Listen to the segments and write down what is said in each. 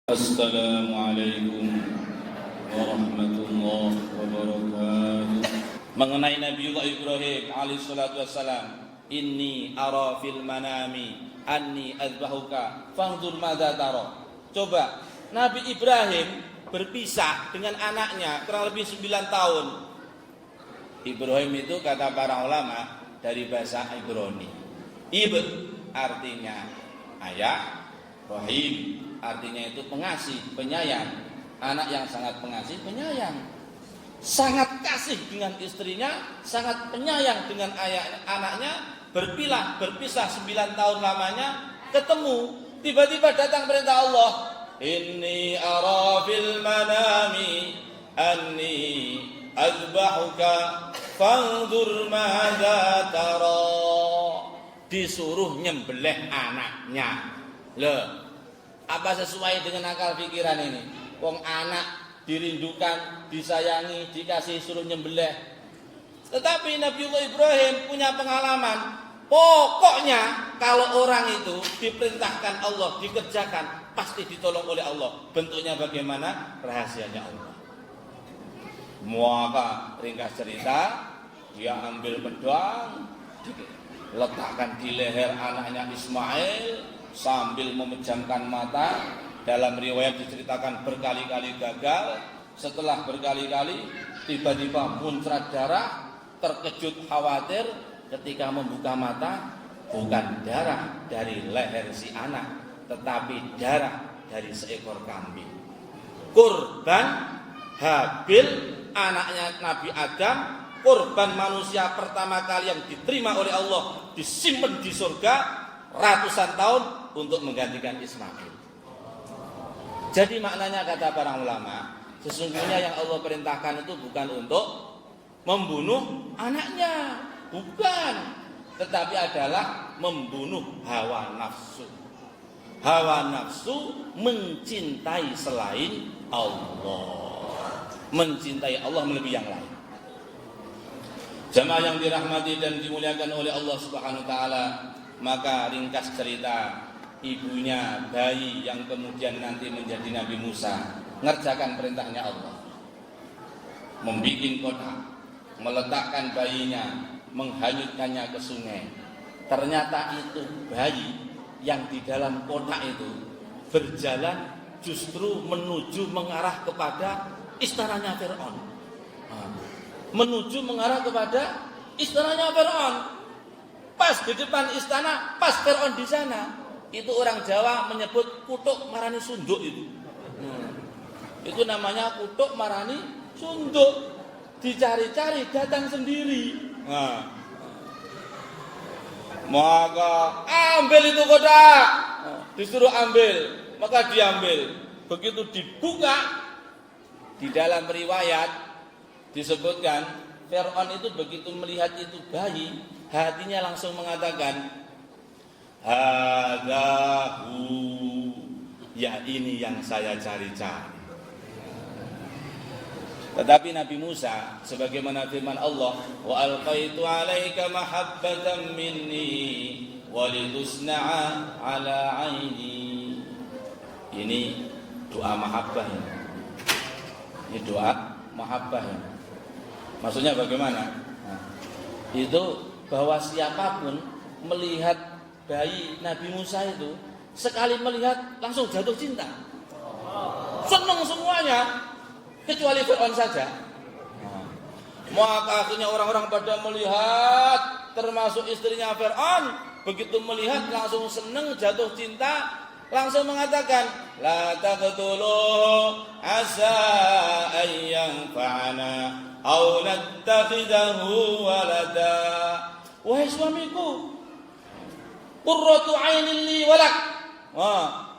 Assalamualaikum warahmatullahi wabarakatuh. Mengenai Nabiullah Ibrahim alaihissalatu wassalam, inni ara fil manami anni azbahuka fanzur madza tara. Coba Nabi Ibrahim berpisah dengan anaknya kurang lebih 9 tahun. Ibrahim itu kata para ulama dari bahasa Ibrani. Artinya ayah, rahim artinya itu pengasih, penyayang. Anak yang sangat pengasih, penyayang, sangat kasih dengan istrinya, sangat penyayang dengan anaknya. Berpisah 9 tahun lamanya, ketemu, tiba-tiba datang perintah Allah, inni ara fil manami anni azbahuka fanzur madza tara. Disuruh nyembelih anaknya. Loh, apa sesuai dengan akal pikiran ini? Wong anak dirindukan, disayangi, dikasih suruh nyembelih. Tetapi Nabiullah Ibrahim punya pengalaman. Pokoknya kalau orang itu diperintahkan Allah, dikerjakan, pasti ditolong oleh Allah. Bentuknya bagaimana? Rahasianya Allah. Maka ringkas cerita, dia ambil pedang, letakkan di leher anaknya Ismail sambil memejamkan mata. Dalam riwayat diceritakan berkali-kali gagal. Setelah berkali-kali, tiba-tiba muncrat darah. Terkejut, khawatir, ketika membuka mata, bukan darah dari leher si anak, tetapi darah dari seekor kambing. Kurban Habil, anaknya Nabi Adam, kurban manusia pertama kali yang diterima oleh Allah, disimpan di surga ratusan tahun untuk menggantikan Ismail. Jadi maknanya kata para ulama, sesungguhnya yang Allah perintahkan itu bukan untuk membunuh anaknya, bukan, tetapi adalah membunuh hawa nafsu. Hawa nafsu mencintai selain Allah, mencintai Allah melebihi yang lain. Jamaah yang dirahmati dan dimuliakan oleh Allah Subhanahu wa taala, maka ringkas cerita, ibunya bayi yang kemudian nanti menjadi Nabi Musa mengerjakan perintahnya Allah, membikin kotak, meletakkan bayinya, menghanyutkannya ke sungai. Ternyata itu bayi yang di dalam kotak itu berjalan justru menuju mengarah kepada istananya Fir'aun, menuju mengarah kepada istananya Fir'aun. Pas di depan istana, pas Fir'aun di sana, itu orang Jawa menyebut kutuk marani sunduk itu. Itu namanya kutuk marani sunduk. Dicari-cari datang sendiri. Maka ambil itu kotak. Disuruh ambil, maka diambil. Begitu dibuka, di dalam riwayat disebutkan Fir'aun itu begitu melihat itu bayi, hatinya langsung mengatakan, hadahu, ya ini yang saya cari-cari. Tetapi Nabi Musa, sebagaimana firman Allah, wa alqaitu 'alaika mahabbatan minni wa litusna'a 'ala 'aini. Ini doa mahabbah. Ini doa mahabbah. Maksudnya bagaimana? Itu bahwa siapapun melihat bayi Nabi Musa itu, sekali melihat langsung jatuh cinta, senang semuanya, kecuali Fir'aun saja. Maka akhirnya orang-orang pada melihat, termasuk istrinya Fir'aun, begitu melihat langsung senang, jatuh cinta, langsung mengatakan, la taqtuluhu asa ayyang fa'ana aw nattakhidahu walada. Wahai suamiku, qurratu 'ainin li walak.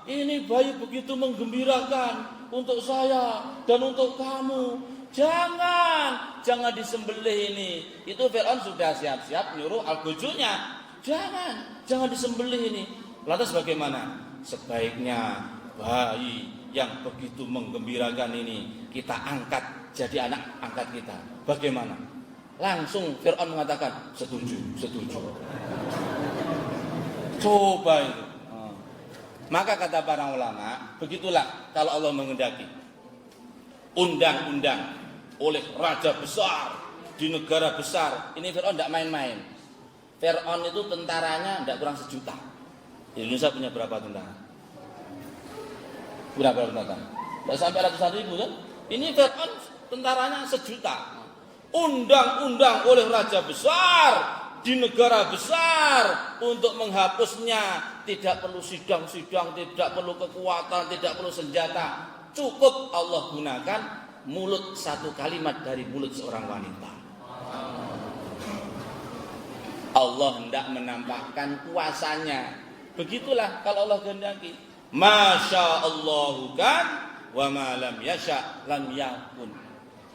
Ini bayi begitu menggembirakan untuk saya dan untuk kamu. Jangan disembelih ini. Itu Fir'aun sudah siap-siap nyuruh al-bujunya. Jangan disembelih ini. Lantas bagaimana? Sebaiknya bayi yang begitu menggembirakan ini kita angkat jadi anak angkat kita. Bagaimana? Langsung Fir'aun mengatakan, setuju. Coba itu. Maka kata para ulama, begitulah kalau Allah menghendaki. Undang-undang oleh raja besar di negara besar. Ini Fir'aun tidak main-main. Fir'aun itu tentaranya tidak kurang 1 juta. Indonesia punya berapa tentara? Berapa tentara? Tidak sampai ratusan ribu kan? Ini Fir'aun tentaranya 1 juta. Undang-undang oleh raja besar di negara besar untuk menghapusnya. Tidak perlu sidang-sidang, tidak perlu kekuatan, tidak perlu senjata. Cukup Allah gunakan mulut 1 kalimat dari mulut seorang wanita. Allah hendak menampakkan kuasanya. Begitulah kalau Allah kehendaki. Masya Allahu kan wa ma lam yasha lam yakun.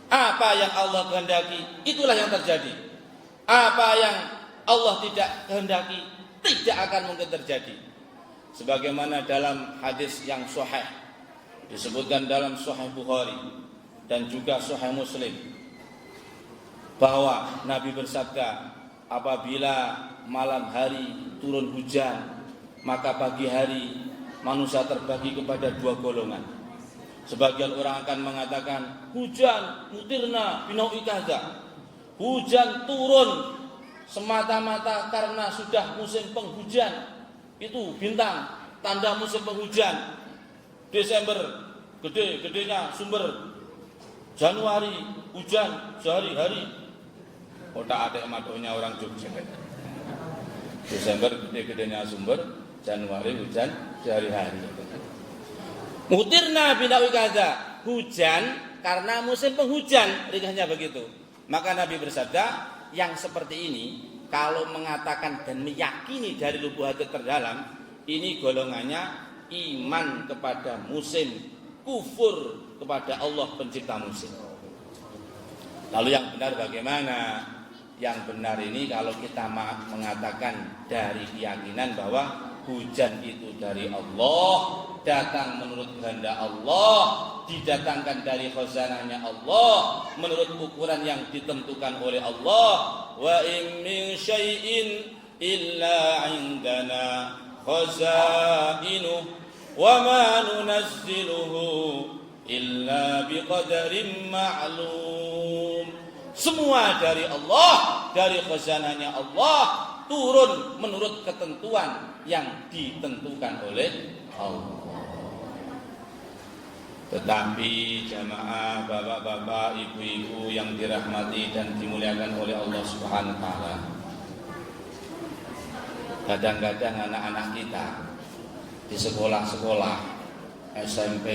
Apa yang Allah kehendaki, itulah yang terjadi. Apa yang Allah tidak kehendaki, tidak akan mungkin terjadi. Sebagaimana dalam hadis yang sahih disebutkan dalam Sahih Bukhari dan juga Sahih Muslim bahwa Nabi bersabda, apabila malam hari turun hujan, maka pagi hari manusia terbagi kepada 2 golongan. Sebagian orang akan mengatakan hujan mutirna binau'i kaza. Hujan turun semata-mata karena sudah musim penghujan. Itu bintang, tanda musim penghujan. Desember gede-gedenya sumber. Januari hujan sehari-hari. Otak adik madonya orang Jogja. Desember gede-gedenya sumber, Januari hujan sehari-hari. Mutirna binau'i kaza. Hujan karena musim penghujan, ringkasnya begitu. Maka Nabi bersabda, yang seperti ini kalau mengatakan dan meyakini dari lubuk hati terdalam, ini golongannya iman kepada musim, kufur kepada Allah pencipta musim. Lalu yang benar bagaimana? Yang benar ini kalau kita mengatakan dari keyakinan bahwa hujan itu dari Allah, datang menurut kehendak Allah, didatangkan dari khazanahnya Allah, menurut ukuran yang ditentukan oleh Allah. Wa in min syai'in illa 'indana khazainuh wa ma nunazziluhu illa biqadarin ma'lum. Semua dari Allah, dari khazanahnya Allah, turun menurut ketentuan yang ditentukan oleh Allah. Tetapi jamaah, bapak-bapak, ibu-ibu yang dirahmati dan dimuliakan oleh Allah Subhanahu wa taala. Kadang-kadang anak-anak kita di sekolah-sekolah SMP,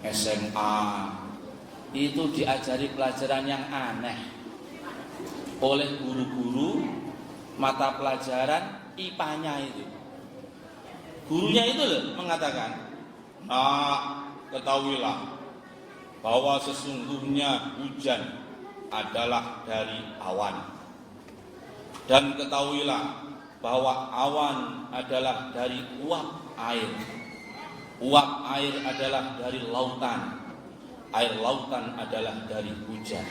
SMA itu diajari pelajaran yang aneh oleh guru-guru mata pelajaran IPA-nya itu. Gurunya itu loh mengatakan, ketahuilah bahwa sesungguhnya hujan adalah dari awan. Dan ketahuilah bahwa awan adalah dari uap air. Uap air adalah dari lautan. Air lautan adalah dari hujan.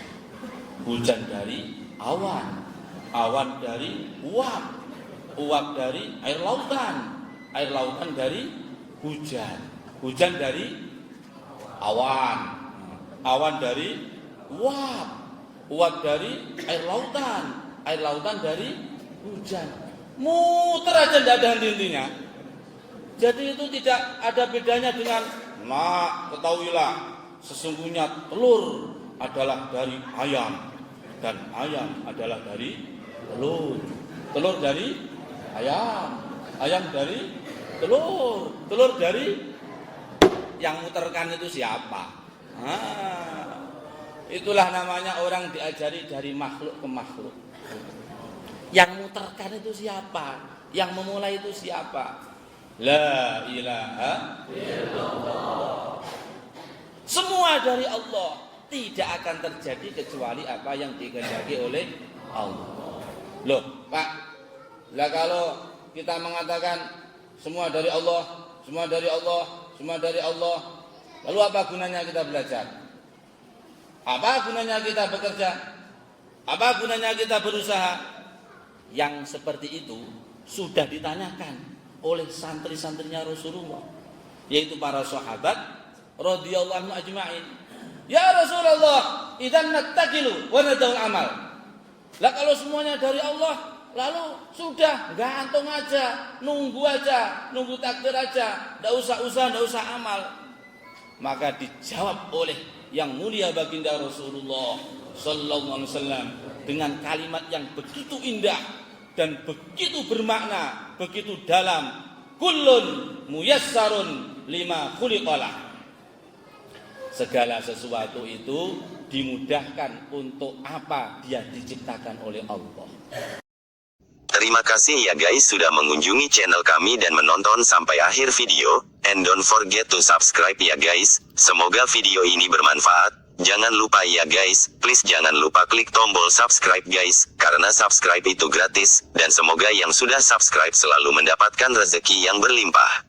Hujan dari awan. Awan dari uap. Uap dari air lautan. Air lautan dari hujan. Hujan dari awan. Awan dari uap. Uap dari air lautan. Air lautan dari hujan. Muter aja tidak ada henti-hentinya. Jadi itu tidak ada bedanya dengan ketahuilah sesungguhnya telur adalah dari ayam dan ayam adalah dari telur. Telur dari ayam, ayam dari telur, telur dari yang muterkan itu siapa? Itulah namanya orang diajari dari makhluk ke makhluk. Yang muterkan itu siapa? Yang memulai itu siapa? La ilaha illallah. Semua dari Allah, tidak akan terjadi kecuali apa yang dikehendaki oleh Allah. Loh, Pak, lah kalau kita mengatakan semua dari Allah, semua dari Allah, semua dari Allah, lalu apa gunanya kita belajar? Apa gunanya kita bekerja? Apa gunanya kita berusaha? Yang seperti itu sudah ditanyakan oleh santri-santrinya Rasulullah, yaitu para sahabat radhiyallahu anhum ajma'in. Ya Rasulullah, idzan nattakilu wa nadul amal. Lah kalau semuanya dari Allah, lalu sudah gantung aja, nunggu takdir aja, enggak usah amal. Maka dijawab oleh yang mulia baginda Rasulullah sallallahu alaihi wasallam dengan kalimat yang begitu indah dan begitu bermakna, begitu dalam. Kullun muyassarun lima khuliqalah. Segala sesuatu itu dimudahkan untuk apa dia diciptakan oleh Allah. Terima kasih ya guys sudah mengunjungi channel kami dan menonton sampai akhir video. And don't forget to subscribe ya guys. Semoga video ini bermanfaat. Jangan lupa ya guys, please jangan lupa klik tombol subscribe guys. Karena subscribe itu gratis. Dan semoga yang sudah subscribe selalu mendapatkan rezeki yang berlimpah.